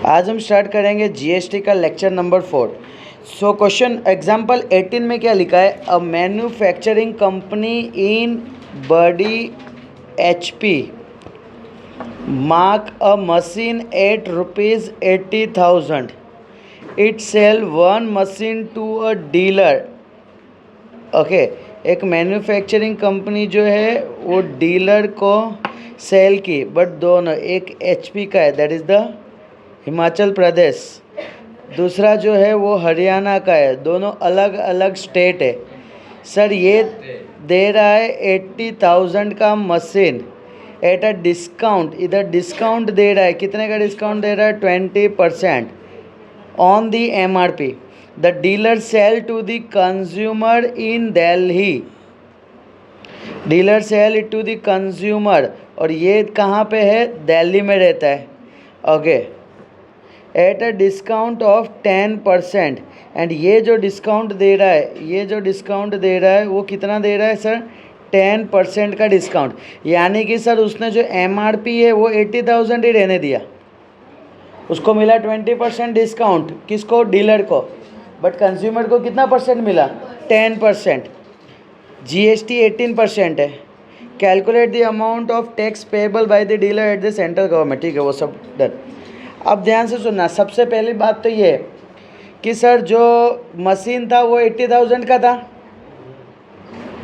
आज हम स्टार्ट करेंगे जीएसटी का lecture number 4। So question example 18 में क्या लिखा है? A manufacturing company in Baddi HP mark a machine at ₹80,000. It sell one machine to a dealer. Okay, एक मैन्युफैक्चरिंग कंपनी जो है वो डीलर को सेल की, बट दोनों, एक HP का है that is the Himachal Pradesh, दूसरा जो है वो हरियाणा का है, दोनों अलग अलग स्टेट है। सर ये दे रहा है 80,000 का मशीन एट अ डिस्काउंट, इधर डिस्काउंट दे रहा है, कितने का डिस्काउंट दे रहा है? 20% on the MRP। The dealer sell to the consumer in Delhi, dealer sell it to the consumer, और ये कहाँ पे है? दिल्ली में रहता है। Okay, at a discount of 10%। And ये जो डिस्काउंट दे रहा है, ये जो डिस्काउंट दे रहा है वो कितना दे रहा है सर? 10% का डिस्काउंट। यानी कि सर उसने जो MRP है वो 80,000 ही रहने दिया, उसको मिला 20% डिस्काउंट। किसको? डीलर को। बट कंज्यूमर को कितना परसेंट मिला? 10%। GST 18% है। Calculate the amount of tax payable by the dealer at the central government. ठीक है, वो सब डन। अब ध्यान से सुनना, सबसे पहली बात तो ये कि सर जो मशीन था वो 80,000 का था,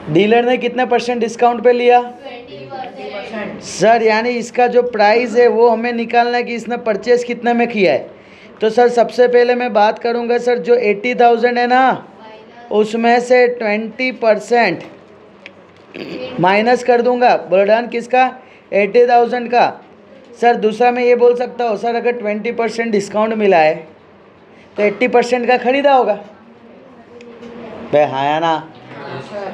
डीलर ने कितने परसेंट डिस्काउंट पे लिया? 20%। सर यानी इसका जो प्राइस है वो हमें निकालना है कि इसने परचेस कितने में किया है। तो सर सबसे पहले मैं बात करूंगा सर, जो 80,000 है ना उसमें से 20% माइनस कर दूंगा। बोलो किसका? 80,000 का। सर दूसरा मैं ये बोल सकता हूँ सर, अगर 20% डिस्काउंट मिला है तो 80% का खरीदा होगा भाई, हाँ या ना?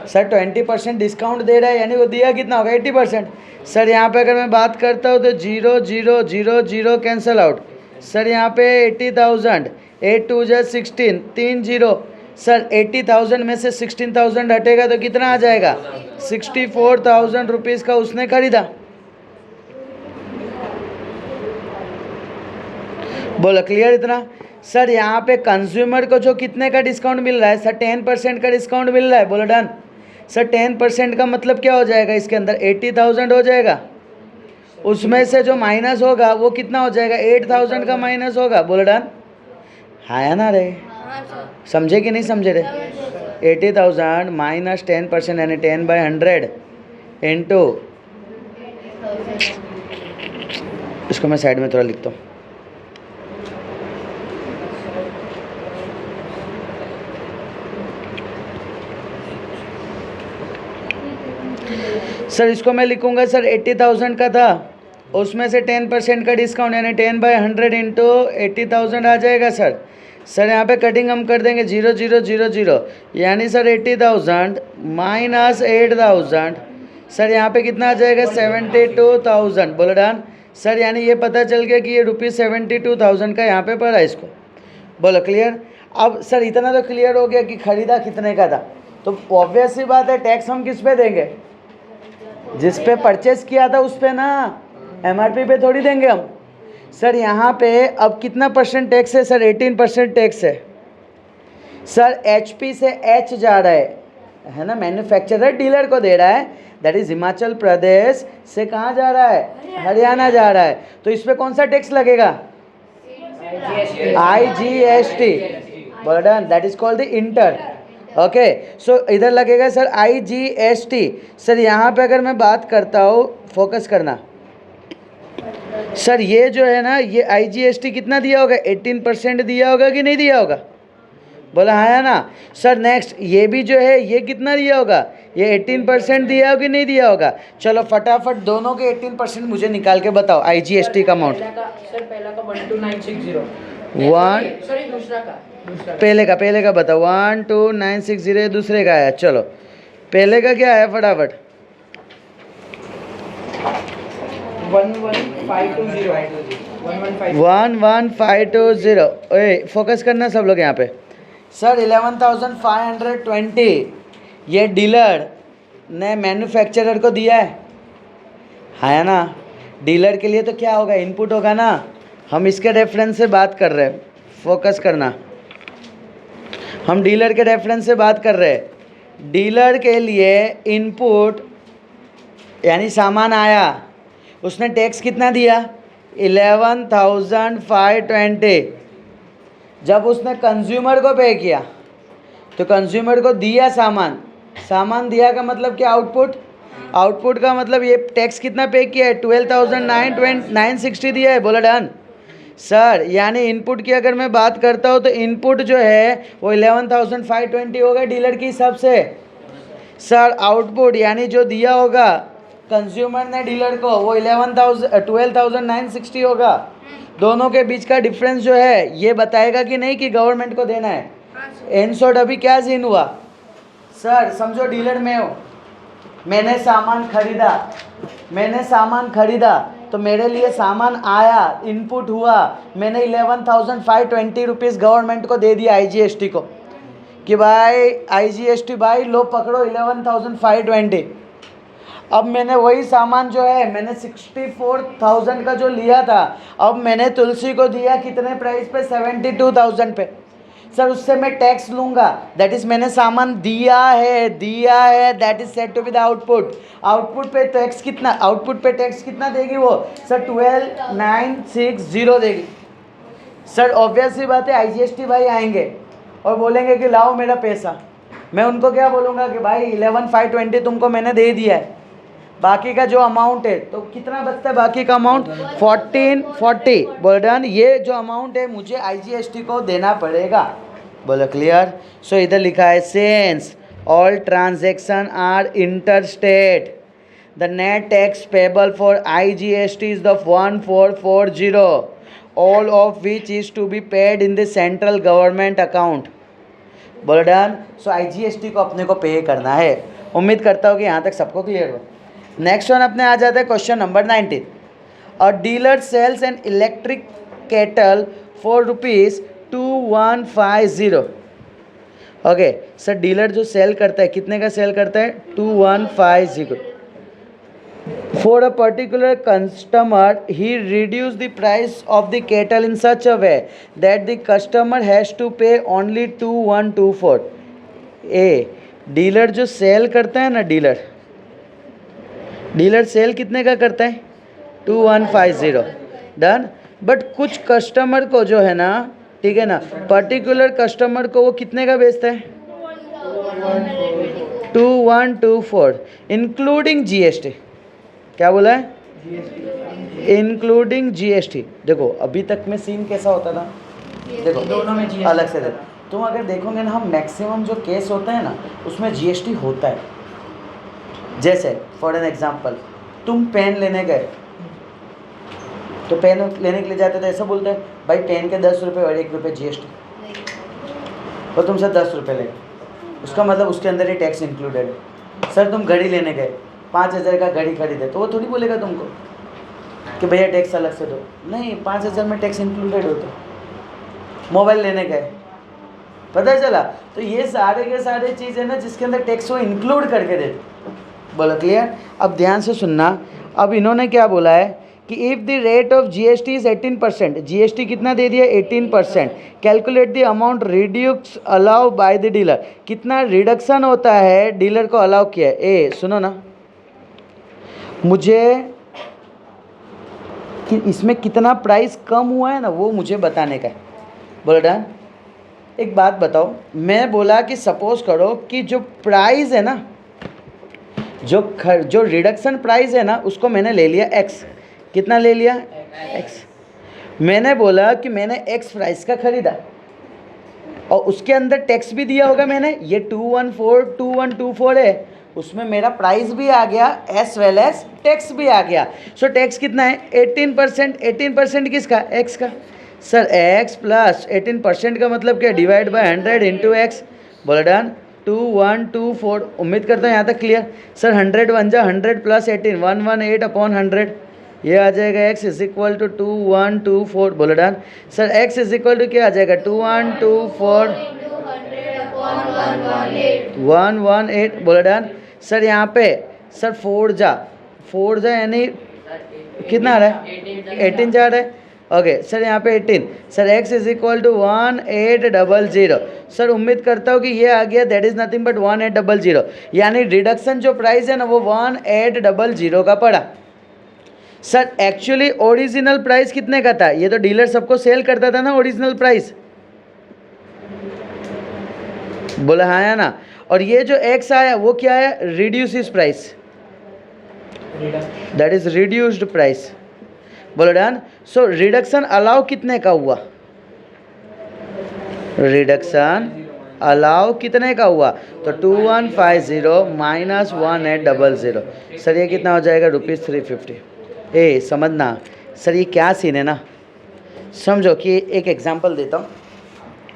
सर 20% डिस्काउंट दे रहा है यानी वो दिया कितना होगा? 80%। सर यहाँ पे अगर मैं बात करता हूँ तो 0 0 0 0 कैंसल आउट। सर यहाँ पे 80,000, 8 2 जा 16, 3 0। सर 80,000 में से 16,000 हटेगा तो कितना आ जाएगा? 64,000 रुपीज़ का उसने खरीदा। बोलो क्लियर इतना? सर यहाँ पे कंज्यूमर को जो कितने का डिस्काउंट मिल रहा है? सर 10% का डिस्काउंट मिल रहा है। बोलो डन। सर 10% का मतलब क्या हो जाएगा? इसके अंदर 80,000 हो जाएगा, उसमें से जो माइनस होगा वो कितना हो जाएगा? 8,000 का माइनस होगा। बोलो डन। हाँ या ना रे? समझे कि नहीं समझे रे? 80,000 माइनस 10% यानी 10/100 इंटू, इसको मैं साइड में थोड़ा लिखता हूँ। सर इसको मैं लिखूंगा सर 80,000 का था, उसमें से 10% का डिस्काउंट यानी 10/100 इंटू 80,000 आ जाएगा सर। सर यहाँ पे कटिंग हम कर देंगे 0 0 0 0, यानी सर 80,000 माइनस 8,000। सर यहाँ पे कितना आ जाएगा? 72,000। बोलो डन। सर यानी ये पता चल गया कि ये ₹72,000 का यहाँ पे पड़ा इसको। बोलो क्लियर? अब सर इतना तो क्लियर हो गया कि खरीदा कितने का था, तो ऑब्वियस सी बात है टैक्स हम किस पे देंगे? जिस पे परचेस किया था उस पे ना, MRP पे थोड़ी देंगे हम। सर यहाँ पे अब कितना परसेंट टैक्स है? सर 18% टैक्स है। सर HP से H जा रहा है ना, मैन्युफैक्चरर डीलर को दे रहा है, दैट इज हिमाचल प्रदेश से कहाँ जा रहा है? हरियाणा जा रहा है। तो इस पे कौन सा टैक्स लगेगा? IGST। Burden, that is called the inter. Okay, so इधर लगेगा सर IGST। सर यहाँ पे अगर मैं बात करता हूँ, फोकस करना सर, ये जो है ना ये IGST कितना दिया होगा? 18% दिया होगा कि नहीं दिया होगा? बोला हाँ या ना? सर नेक्स्ट ये भी जो है ये कितना दिया होगा? ये 18% दिया होगा कि नहीं दिया होगा? चलो फटाफट दोनों के 18% मुझे निकाल के बताओ IGST का अमाउंट। सर पहला का 12,960, सॉरी पहले का बताओ। 12,960 दूसरे का आया। चलो पहले का क्या है फटाफट? 11,520। ओए फोकस करना सब लोग यहाँ पे। सर 11,520 ये डीलर ने मैन्युफैक्चरर को दिया है, हाँ या ना? डीलर के लिए तो क्या होगा? इनपुट होगा ना, हम इसके रेफरेंस से बात कर रहे हैं, फोकस करना। हम डीलर के रेफरेंस से बात कर रहे हैं। डीलर के लिए इनपुट यानी सामान आया, उसने टैक्स कितना दिया 11,520। जब उसने कंज्यूमर को पे किया तो कंज्यूमर को दिया सामान, सामान दिया का मतलब क्या आउटपुट, आउटपुट का मतलब ये टैक्स कितना पे किया है 12,960 दिया है। बोला डन सर। यानी इनपुट की अगर मैं बात करता हूँ तो इनपुट जो है वो 11,520 होगा डीलर के हिसाब से। सर आउटपुट यानी जो दिया होगा कंज्यूमर ने डीलर को वो 12,960 होगा। दोनों के बीच का डिफरेंस जो है ये बताएगा कि नहीं कि गवर्नमेंट को देना है। इन शॉर्ट अभी क्या सीन हुआ सर, समझो डीलर में हो, मैंने सामान खरीदा तो मेरे लिए सामान आया, इनपुट हुआ, मैंने 11,520 रुपीज़ गवर्नमेंट को दे दिया IGST को कि भाई IGST भाई लो पकड़ो 11,520। अब मैंने वही सामान जो है मैंने 64,000 का जो लिया था, अब मैंने तुलसी को दिया कितने प्राइस पे 72,000 पे। सर उससे मैं टैक्स लूँगा, दैट इज़ मैंने सामान दिया है that is set to be the output. Output पे टैक्स कितना देगी वो सर 12,960 देगी। सर ऑब्वियस सी बात है IGST भाई आएंगे और बोलेंगे कि लाओ मेरा पैसा। मैं उनको क्या बोलूँगा कि भाई 11,520 तुमको मैंने दे दिया है, बाकी का जो अमाउंट है तो कितना बचता है बाकी का अमाउंट 1440। बोल डन, ये जो अमाउंट है मुझे IGST को देना पड़ेगा। बोलो क्लियर। सो इधर लिखा है since all transaction are interstate the net tax payable for IGST is the 1440 all of which is to be paid in the central government account. बोलो डन। सो IGST को अपने को पे करना है। उम्मीद करता हूँ कि यहाँ तक सबको क्लियर हो। नेक्स्ट वन अपने आ जाता है question number 19। A dealer sells an electric kettle for ₹2150। Okay sir, dealer जो सेल करता है कितने का सेल करता है 2150 for a particular customer. He reduce the price of the kettle in such a way that the customer has to pay only 2124। A dealer जो sell करता है ना, डीलर सेल कितने का करता है 2150 डन। बट कुछ कस्टमर को जो है ना, ठीक है ना, पर्टिकुलर कस्टमर को वो कितने का बेचता है 2124 इंक्लूडिंग GST। क्या बोला है इंक्लूडिंग GST। देखो अभी तक में सीन कैसा होता था, देखो दोनों में GST अलग से देखो। तुम अगर देखोगे ना, हम मैक्सिमम जो केस होता है ना उसमें GST होता है। जैसे फॉर एन एग्जांपल तुम पेन लेने गए, तो पेन लेने के लिए जाते तो ऐसा बोलते हैं भाई पेन के 10 रुपये और 1 रुपये GST, और तुमसे 10 रुपये ले, उसका मतलब उसके अंदर ही टैक्स इंक्लूडेड है। सर तुम घड़ी लेने गए, 5,000 का घड़ी खरीदे, तो वो थोड़ी बोलेगा तुमको कि भैया टैक्स अलग से दो, नहीं 5,000 में टैक्स इंक्लूडेड होता। मोबाइल लेने गए, पता चला, तो ये सारे के सारे चीज़ है ना जिसके अंदर टैक्स वो इंक्लूड करके देते। बोलो क्लियर। अब ध्यान से सुनना, अब इन्होंने क्या बोला है कि if the rate of GST is 18%, GST कितना दे दिया 18%, calculate the amount reduce allow by the dealer. कितना रिडक्शन होता है डीलर को अलाउ किया है। ए सुनो ना, मुझे कि इसमें कितना प्राइस कम हुआ है ना वो मुझे बताने का है। बोलो डन। एक बात बताओ, मैं बोला कि सपोज करो कि जो प्राइस है ना, जो रिडक्शन प्राइस है ना उसको मैंने ले लिया X। कितना ले लिया X। मैंने बोला कि मैंने X प्राइस का खरीदा और उसके अंदर टैक्स भी दिया होगा मैंने, ये 2124 है, उसमें मेरा प्राइस भी आ गया एज वेल एज टैक्स भी आ गया। सो टैक्स कितना है 18%। 18% किसका X का। सर X प्लस 18% का मतलब क्या, डिवाइड बाय 100 इंटू X। बोला डन। 2124। उम्मीद करता हूँ यहाँ तक क्लियर। सर 100 1 जा 100 प्लस 18 118 अपॉन 100, ये आ जाएगा X इज इक्वल टू 2124। बोलो done. Sir X is equal to क्या आ जाएगा 2124 118। बोलो डन। सर यहाँ पे सर 4 जा यानी कितना आ रहा है 18 जा रहा है। ओके सर यहाँ पे 18 sir x is equal to 1800 sir उम्मीद करता हूँ कि ये आ गया दैट इज़ नथिंग बट 1800 यानी रिडक्शन जो प्राइस है ना वो 1800 का पड़ा। सर एक्चुअली ओरिजिनल प्राइस कितने का था? ये तो डीलर सबको सेल करता था ना ओरिजिनल प्राइस, बोला हाँ या ना। और ये जो x आया वो क्या है? Reduce price, that is reduced price. बोलो डन। सो रिडक्शन अलाउ कितने का हुआ? रिडक्शन अलाउ कितने का हुआ? तो 2150 माइनस 1800 सर ये कितना हो जाएगा? ₹350। ए समझना सर ये क्या सीन है ना, समझो कि एक एग्जांपल देता हूँ,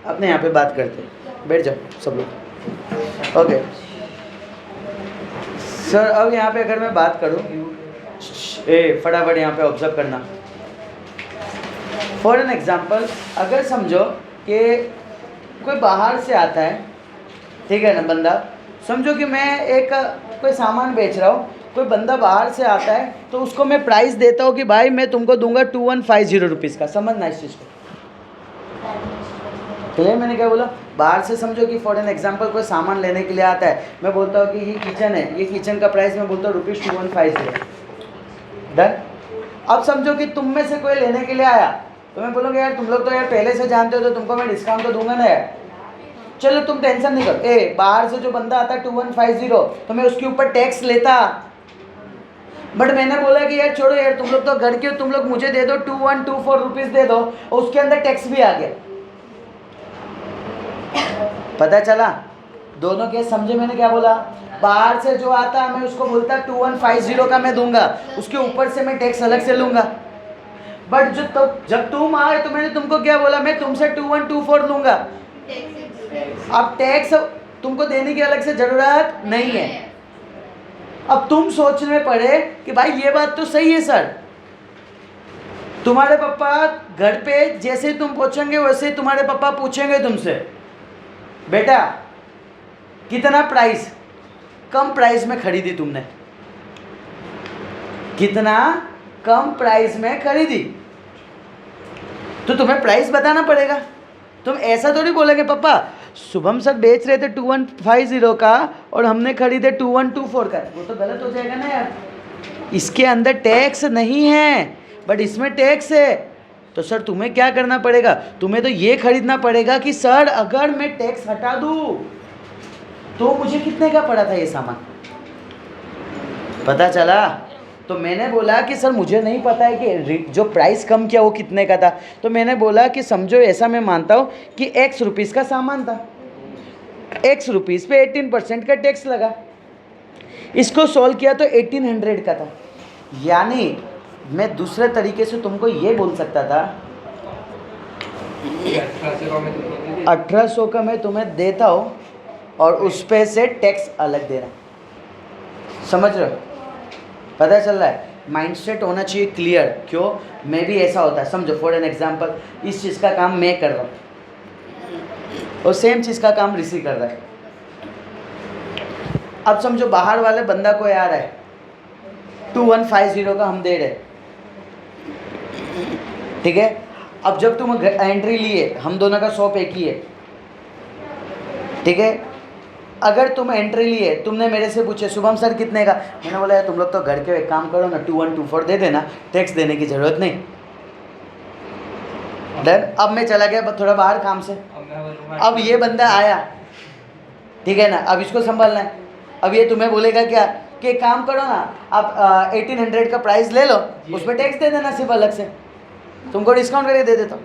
अपने यहाँ पे बात करते हैं, बैठ जाओ सब लोग। ओके सर अब यहाँ पे अगर मैं बात करूँ, फटाफट यहाँ पे ऑब्जर्व करना। फॉर एन एग्जांपल अगर समझो कि कोई बाहर से आता है, ठीक है ना बंदा, समझो कि मैं एक कोई सामान बेच रहा हूँ, कोई बंदा बाहर से आता है तो उसको मैं प्राइस देता हूँ कि भाई मैं तुमको दूंगा 2150 रुपीज़ का। समझना इस चीज़ को, क्लियर? मैंने क्या बोला? बाहर से समझो कि फॉर एन एग्जांपल कोई सामान लेने के लिए आता है, मैं बोलता हूँ कि ये किचन है, ये किचन का प्राइस मैं बोलता हूँ ₹2150। डन। अब समझो कि तुम में से कोई लेने के लिए आया तो मैं बोलूँगा यार तुम लोग तो यार पहले से जानते हो तो तुमको मैं डिस्काउंट तो दूंगा ना यार। चलो तुम टेंशन नहीं करो, बाहर से जो बंदा आता 2150 तो मैं उसके ऊपर टैक्स लेता, बट मैंने बोला कि यार छोड़ो यार तुम लोग तो घर के हो, तुम लोग मुझे दे दो 2124 रुपीज़ दे दो, और उसके अंदर टैक्स भी आ गया। पता चला? दोनों केस समझे मैंने क्या बोला? बाहर से जो आता मैं उसको बोलता 2150 का मैं दूंगा, उसके ऊपर से मैं टैक्स अलग से लूंगा। बट जब तुम आए तो मैंने तुमको क्या बोला? मैं तुमसे 2124 लूंगा। अब टैक्स तुमको देने की अलग से ज़रूरत नहीं है। अब तुम सोचने पड़े कि भाई ये बात तो सही है सर, तुम्हारे पापा घर पे जैसे ही तुम पहुंचेंगे वैसे ही तुम्हारे पापा पूछेंगे तुमसे, बेटा कितना प्राइस, कम प्राइस में खरीदी तुमने, कितना कम प्राइस में खरीदी, तो तुम्हें प्राइस बताना पड़ेगा। तुम ऐसा थोड़ी बोलेंगे पापा शुभम सर बेच रहे थे 2150 का और हमने खरीदे 2124 का, वो तो गलत हो जाएगा ना यार। इसके अंदर टैक्स नहीं है बट इसमें टैक्स है। तो सर तुम्हें क्या करना पड़ेगा? तुम्हें तो ये खरीदना पड़ेगा कि सर अगर मैं टैक्स हटा दूँ तो मुझे कितने का पड़ा था ये सामान। पता चला? तो मैंने बोला कि सर मुझे नहीं पता है कि जो प्राइस कम किया वो कितने का था, तो मैंने बोला कि समझो ऐसा मैं मानता हूँ कि x रुपीज़ का सामान था, x रुपीज़ पे 18% का टैक्स लगा, इसको सॉल्व किया तो 1800 का था। यानी मैं दूसरे तरीके से तुमको ये बोल सकता था 1800 का मैं तुम्हें देता हूँ और उस पे से टैक्स अलग दे रहा। समझ रहे हो? पता चल रहा है? माइंडसेट होना चाहिए क्लियर। क्यों? मैं भी ऐसा होता है। समझो फॉर एन एग्जांपल इस चीज़ का काम मैं कर रहा हूँ और सेम चीज़ का काम ऋषि कर रहा है। अब समझो बाहर वाले बंदा कोई आ रहा है 2150 का हम दे रहे, ठीक है? अब जब तुम एंट्री लिए, हम दोनों का शॉप एक ही है, ठीक है? अगर तुम एंट्री लिए, तुमने मेरे से पूछे शुभम सर कितने का, मैंने बोला यार तुम लोग तो घर के एक काम करो ना 2124 दे देना, टैक्स देने की ज़रूरत नहीं। डन। अब मैं चला गया थोड़ा बाहर काम से, अब ये बंदा आया, ठीक है ना? अब इसको संभालना है। अब ये तुम्हें बोलेगा क्या कि काम करो ना आप 1800 का प्राइस ले लो, उस पर टैक्स दे देना सिर्फ अलग से, तुमको डिस्काउंट करके दे देता हूँ।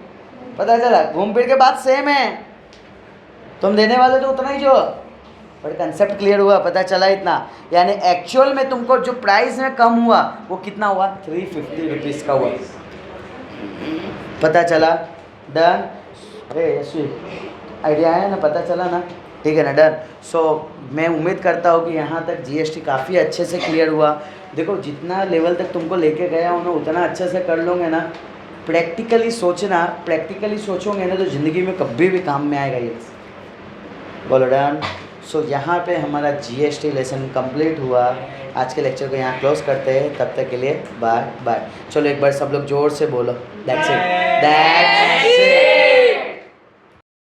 पता चला? घूम फिर के बात सेम है, तुम देने वाले तो उतना ही जो, बट कंसेप्ट क्लियर हुआ? पता चला इतना? यानी एक्चुअल में तुमको जो प्राइस में कम हुआ वो कितना हुआ? 350 रुपीज़ का हुआ। पता चला? डन। आइडिया आया ना? पता चला ना? ठीक है ना? डन। सो मैं उम्मीद करता हूँ कि यहाँ तक जीएसटी काफ़ी अच्छे से क्लियर हुआ। देखो जितना लेवल तक तुमको लेके गया हूँ ना उतना अच्छे से कर लोगे ना, प्रैक्टिकली सोचना, प्रैक्टिकली सोचोगे ना तो ज़िंदगी में कभी भी काम में आएगा ये। बोलो डन। सो यहाँ पे हमारा जीएसटी लेसन कंप्लीट हुआ। आज के लेक्चर को यहाँ क्लोज करते हैं, तब तक के लिए बाय बाय। चलो एक बार सब लोग ज़ोर से बोलो। That's it